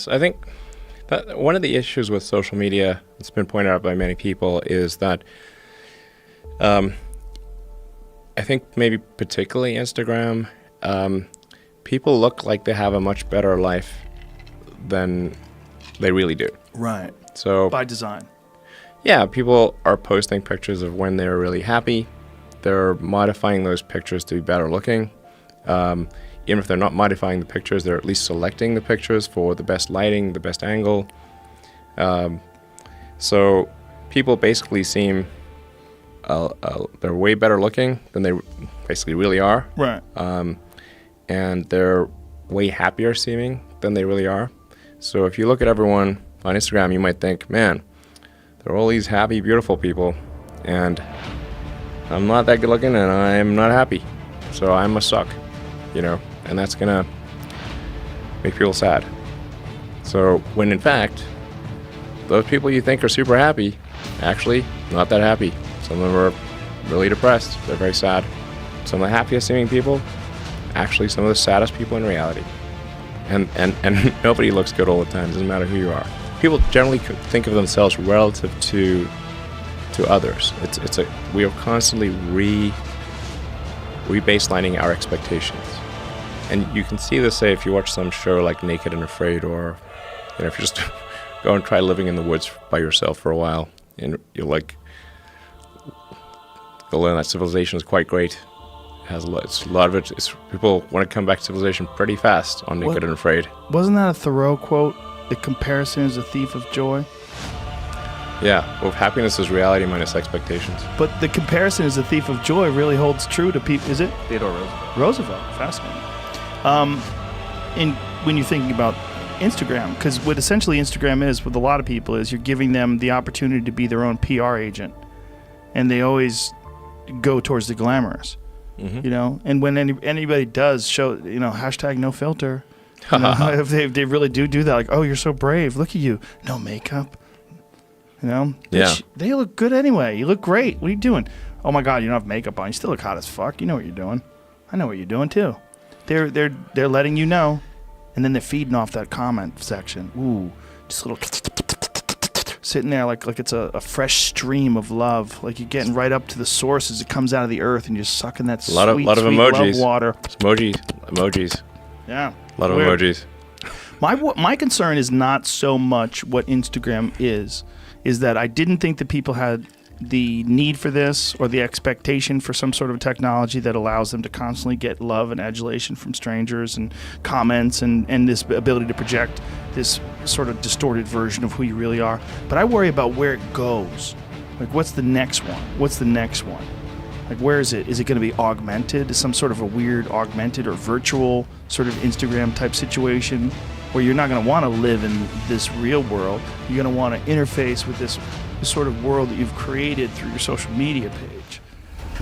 So I think that one of the issues with social media that's been pointed out by many people is that I think maybe particularly Instagram, people look like they have a much better life than they really do. Right. So by design. Yeah, people are posting pictures of when they're really happy. They're modifying those pictures to be better looking. Even if they're not modifying the pictures, they're at least selecting the pictures for the best lighting, the best angle. So people basically seem they're way better looking than they basically really are. Right. And they're way happier seeming than they really are. So if you look at everyone on Instagram, you might think, man, there are all these happy, beautiful people, and I'm not that good looking, and I'm not happy. So I must suck, and that's gonna make people sad. So when in fact, those people you think are super happy, actually not that happy. Some of them are really depressed. They're very sad. Some of the happiest seeming people, actually some of the saddest people in reality. And nobody looks good all the time. Doesn't matter who you are. People generally think of themselves relative to others. We are constantly re-baselining our expectations. And you can see this, say, if you watch some show like Naked and Afraid, or if you just go and try living in the woods by yourself for a while, and you'll learn that civilization is quite great. It has a lot of it. People want to come back to civilization pretty fast on Naked and Afraid. Wasn't that a Thoreau quote? The comparison is a thief of joy. Yeah, well, happiness is reality minus expectations. But the comparison is a thief of joy really holds true to people. Is it? Theodore Roosevelt. Roosevelt, fascinating. When you're thinking about Instagram, because what essentially Instagram is with a lot of people is you're giving them the opportunity to be their own PR agent, and they always go towards the glamorous, And when anybody does show, hashtag no filter, if they really do that, like, oh, you're so brave, look at you, no makeup, Yeah. They look good anyway. You look great. What are you doing? Oh my God, you don't have makeup on. You still look hot as fuck. You know what you're doing. I know what you're doing too. They're letting you know, and then they're feeding off that comment section. Ooh, just a little sitting there like it's a fresh stream of love. Like you're getting right up to the source as it comes out of the earth, and you're sucking that sweet of emojis. love water. Emojis. Yeah. A lot of emojis. My concern is not so much what Instagram is that I didn't think that people had the need for this or the expectation for some sort of technology that allows them to constantly get love and adulation from strangers and comments and this ability to project this sort of distorted version of who you really are. But I worry about where it goes. Like, what's the next one? What's the next one? Like, where is it? Is it going to be augmented? Is some sort of a weird augmented or virtual sort of Instagram type situation where you're not going to want to live in this real world? You're going to want to interface with this sort of world that you've created through your social media page.